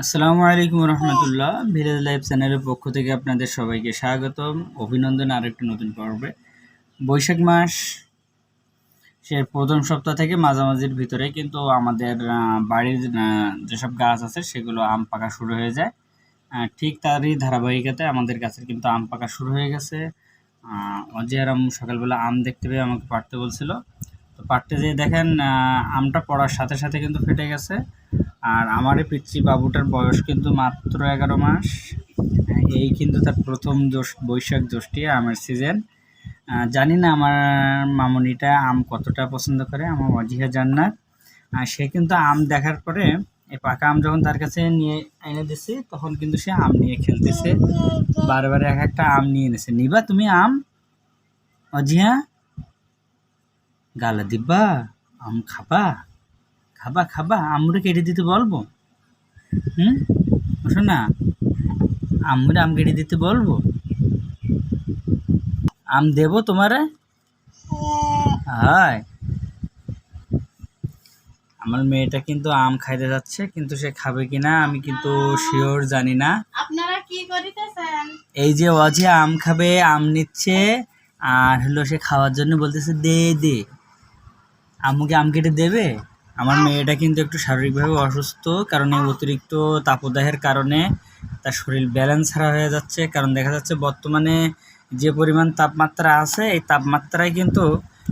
আসসালামু আলাইকুম রহমতুল্লাহ। Village life চ্যানেলের পক্ষ থেকে আপনাদের সবাইকে স্বাগতম, অভিনন্দন আরেকটি নতুন পর্বে। বৈশাখ মাস সে প্রথম সপ্তাহ থেকে মাঝামাঝির ভিতরে কিন্তু আমাদের বাড়ির যেসব গাছ আছে সেগুলো আম পাকা শুরু হয়ে যায়। ঠিক তারই ধারাবাহিকতায় আমাদের গাছের কিন্তু আম পাকা শুরু হয়ে গেছে। অজিয়ার আম সকালবেলা আম দেখতে পেয়ে আমাকে পাড়তে বলছিল, তো পাড়তে যেয়ে দেখেন আমটা পড়ার সাথে সাথে কিন্তু ফেটে গেছে। আর আমার এই পিচ্চি বাবুটার বয়স কিন্তু মাত্র 11 মাস। এই কিন্তু তার প্রথম বৈশাখ জ্যৈষ্ঠী আমের সিজন। জানি না আমার মামুনিটা আম কতটা পছন্দ করে, আমার অজিহা জান্নাত। সে কিন্তু আম দেখার পরে এই পাকা আম যখন তার কাছে নিয়ে এনে দিছি তখন কিন্তু সে আম নিয়ে খেলতেছে, বারে এক একটা আম নিয়ে এনেছে। নিবা তুমি আম অজিহা? গালা দিব্বা? আম খাবা? খাবা খাবা? আমরে কেটে দিতে বলবো? শোনা, আমরে আম কেটে দিতে বলবো? আম দেবো তোমারে? হায়, আমার মেয়েটা কিন্তু আম খাইতে যাচ্ছে, কিন্তু সে খাবে কিনা আমি কিন্তু শিওর জানি না। আপনারা কি করিতেছেন? এই যে অজে আম খাবে, আম নিচ্ছে, আর হলো সে খাওয়ার জন্য বলতেছে দে দে। আম্মুকে আম কেটে দেবে? আমার মেয়েটা কিন্তু একটু শারীরিকভাবে অসুস্থ, কারণ এই অতিরিক্ত তাপদাহের কারণে তার শরীর ব্যালেন্স হারা হয়ে যাচ্ছে। কারণ দেখা যাচ্ছে বর্তমানে যে পরিমাণ তাপমাত্রা আছে, এই তাপমাত্রায় কিন্তু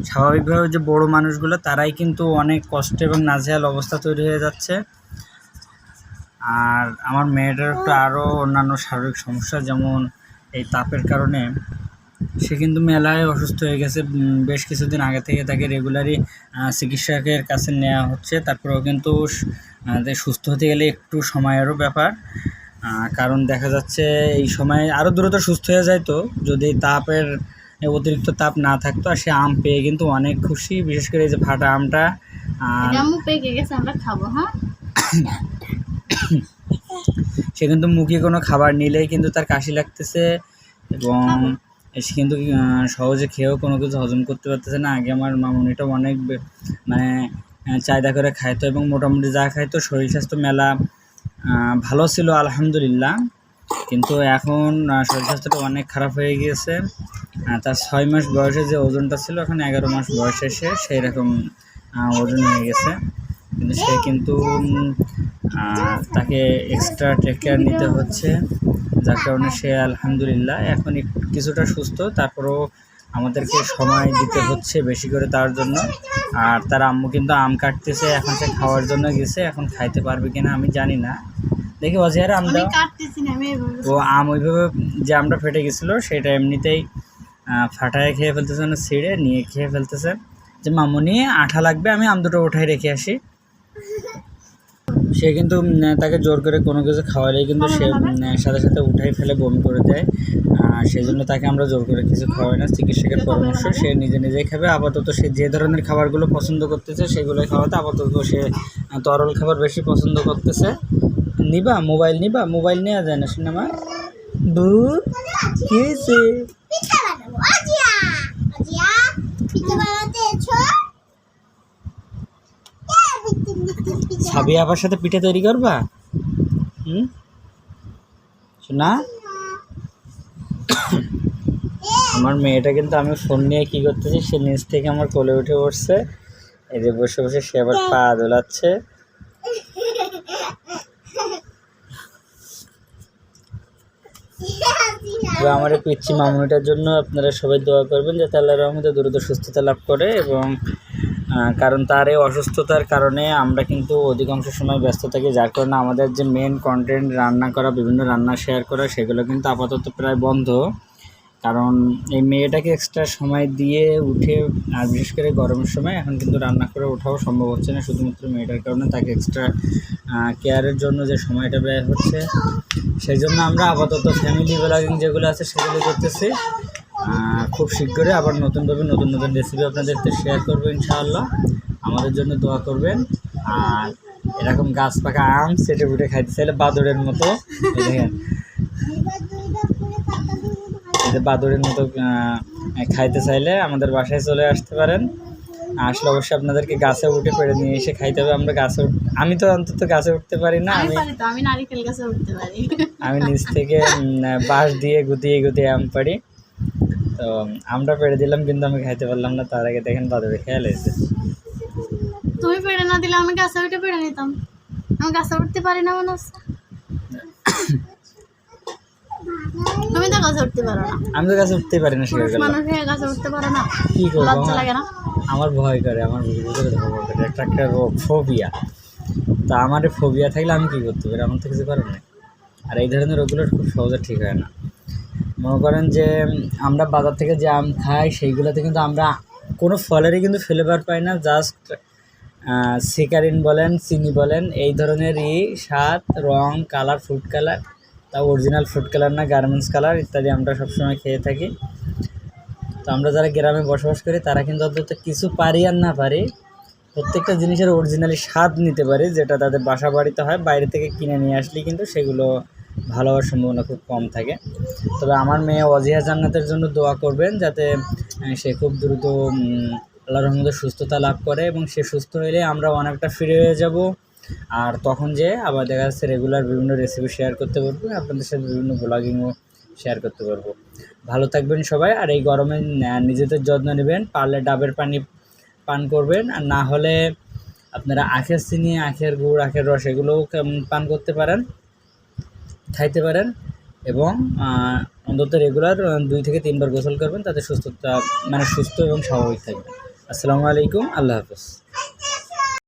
স্বাভাবিকভাবে যে বড় মানুষগুলো তারাই কিন্তু অনেক কষ্ট এবং নাজেহাল অবস্থা তৈরি হয়ে যাচ্ছে। আর আমার মেয়েটার একটু আরও অন্যান্য শারীরিক সমস্যা, যেমন এই তাপের কারণে সে কিন্তু মেলায় অসুস্থ হয়ে গেছে। বেশ কিছুদিন আগে থেকে তাকে রেগুলারই চিকিৎসকের কাছে নেওয়া হচ্ছে। তারপরেও কিন্তু সুস্থ হতে গেলে একটু সময়েরও ব্যাপার, কারণ দেখা যাচ্ছে এই সময় আরও দ্রুত সুস্থ হয়ে যায়। তো যদি তাপের অতিরিক্ত তাপ না থাকতো, আর সে আম পেয়ে কিন্তু অনেক খুশি, বিশেষ করে এই যে ফাটা আমটা। পেকে গেছে, আমরা খাবো। হ্যাঁ, সে কিন্তু মুখে কোনো খাবার নিলেই কিন্তু তার কাশি লাগতেছে, এবং সে কিন্তু সহজে খেয়েও কোনো কিছু হজম করতে পারতেছে না। আগে আমার মামুনিটা অনেক মানে চাহিদা করে খাইতো, এবং মোটামুটি যা খাইতো শরীর স্বাস্থ্য মেলা ভালো ছিল আলহামদুলিল্লাহ। কিন্তু এখন শরীর স্বাস্থ্যটা অনেক খারাপ হয়ে গিয়েছে। তার 6 মাস বয়সে যে ওজনটা ছিল, এখন 11 মাস বয়সে সে সেই রকম ওজন হয়ে গেছে। কিন্তু সে কিন্তু তাকে এক্সট্রা টেক কেয়ার নিতে হচ্ছে, যার কারণে সে আলহামদুলিল্লাহ এখন কিছুটা সুস্থ। তারপরেও আমাদেরকে সময় দিতে হচ্ছে বেশি করে তার জন্য। আর তার আম্মু কিন্তু আম কাটতেছে, এখন সে খাওয়ার জন্য গেছে, এখন খাইতে পারবে কিনা আমি জানি না। দেখি অজিয়ার আম দাও। ও আম ওইভাবে যে আমটা ফেটে গেছিলো সেটা এমনিতেই ফাটায় খেয়ে ফেলতেছে, না ছিঁড়ে নিয়ে খেয়ে ফেলতেছে। যে মামুনি আঠা লাগবে, আমি আম দুটো উঠাই রেখে আসি। সে কিন্তু তাকে জোর করে কোনো কিছু খাওয়ালেই কিন্তু সে সাথে সাথে উঠাই ফেলে বমি করে দেয়। সেই জন্য তাকে আমরা জোর করে কিছু খাওয়াই না, চিকিৎসকের পরামর্শ সে নিজে নিজেই খাবে। আপাতত সে যে ধরনের খাবারগুলো পছন্দ করতেছে সেগুলোই খাওয়াতে, আপাতত সে তরল খাবার বেশি পছন্দ করতেছে। নিবা মোবাইল? নিবা মোবাইল নেওয়া যায় না সিনেমা? দূর খেয়েছে সাবি আবার সাথে পিঠা তৈরি করবা? শোনা, আমার মেয়েটা কিন্তু আমি ফোন নিয়ে কি করতেছি সে নিচ থেকে আমার কোলে উঠে পড়ছে। এই যে বসে বসে সে আবার পা দোলাচ্ছে। তো আমার এই পিচ্ছি মামুনিটার জন্য আপনারা সবাই দোয়া করবেন যাতে আল্লাহর রহমতে দ্রুত সুস্থতা লাভ করে। এবং কারণ তার এই অসুস্থতার কারণে আমরা কিন্তু অধিকাংশ সময় ব্যস্ত থাকি, যার কারণে আমাদের যে মেন কন্টেন্ট রান্না করা, বিভিন্ন রান্না শেয়ার করা, সেগুলো কিন্তু আপাতত প্রায় বন্ধ। কারণ এই মেয়েটাকে এক্সট্রা সময় দিয়ে উঠে, আর বিশেষ করে গরমের সময় এখন কিন্তু রান্না করে ওঠাও সম্ভব হচ্ছে না, শুধুমাত্র মেয়েটার কারণে। তাকে এক্সট্রা কেয়ারের জন্য যে সময়টা ব্যয় হচ্ছে, সেই জন্য আমরা আপাতত ফ্যামিলি ব্লগিং যেগুলো আছে সেগুলো করতেছি। খুব শীঘ্রই আবার নতুনভাবে নতুন নতুন রেসিপি আপনাদেরকে শেয়ার করবো ইনশাআল্লাহ। আমাদের জন্য দোয়া করবেন। আর এরকম গাছ পাকা আম সেটে উঠে খাইতে চাইলে বাদরের মতো, দেখেন বাদুড়ের মতো খাইতে চাইলে আমাদের বাসায় চলে আসতে পারেন। আসলে অবশ্যই আপনাদেরকে গাছে উঠে পেড়ে নিয়ে এসে খাইতে হবে। আমরা আমি তো অন্তত গাছে উঠতে পারি না, আমি পারি তো, আমি নারিকেল গাছে উঠতে পারি। আমি নিচ থেকে বাঁশ দিয়ে গুতিয়ে গুতিয়ে আম পারি। তো আমরা পেড়ে দিলাম কিন্তু আমি খাইতে পারলাম না। তার আগে দেখেন বাদরে খেয়াল হয়েছে। তুমি পেড়ে না দিলে আমি গাছে উঠে পেড়ে নিতাম। আমি গাছে উঠতে পারি না মনে হচ্ছে। তুমি তো গাছে উঠতে পারো না। আমি তো গাছে উঠতেই পারি না, শিখে গেলাম। মানুষ হয়ে গাছে উঠতে পারো না, কি করবো, লজ্জা লাগে না? আমার ভয় করে, আমার ভিতরে ধর্ম করে একটা রোগ, ফোবিয়া। তা আমার ফোবিয়া থাকলে আমি কী করতে পারি? আমার তো কিছু করার নেই। আর এই ধরনের রোগগুলো খুব সহজে ঠিক হয় না। মনে করেন যে আমরা বাজার থেকে যে আম খাই সেইগুলোতে কিন্তু আমরা কোনো ফলেরই কিন্তু ফ্লেভার পাই না। জাস্ট সিকারিন বলেন, চিনি বলেন, এই ধরনেরই স্বাদ, রং, কালার, ফুড কালার, তা অরিজিনাল ফুড কালার না, গার্মেন্টস কালার ইত্যাদি আমরা সবসময় খেয়ে থাকি। তো আমরা যারা গ্রামে বসবাস করি তারা কিন্তু অন্তত কিছু পারি আর না পারি প্রত্যেকটা জিনিসের অরিজিনালি স্বাদ নিতে পারি, যেটা তাদের বাসা বাড়িতে হয়। বাইরে থেকে কিনে নিয়ে আসলে কিন্তু সেগুলো ভালো হওয়ার সম্ভাবনা খুব কম থাকে। তবে আমার মেয়ে ওয়াজিহা জান্নাতের জন্য দোয়া করবেন, যাতে সে খুব দ্রুত আল্লাহর রহমতে সুস্থতা লাভ করে, এবং সে সুস্থ হলে আমরা অনেকটা ফিরে হয়ে যাব। আর তখন যে আবার দেখা যাচ্ছে রেগুলার বিভিন্ন রেসিপি শেয়ার করতে পারবো, আপনাদের সাথে বিভিন্ন ব্লগিংও শেয়ার করতে পারবো। ভালো থাকবেন সবাই। আর এই গরমে নিজেদের যত্ন নেবেন। পারলে ডাবের পানি পান করবেন, আর না হলে আপনারা আখের চিনি, আখের গুড়, আখের রস এগুলোও পান করতে পারেন, খাইতে পারেন। এবং অন্তত রেগুলার 2 থেকে 3 বার গোসল করবেন, তাতে সুস্থতা সুস্থ এবং স্বাভাবিক থাকবেন। আসসালামু আলাইকুম, আল্লাহ হাফেজ।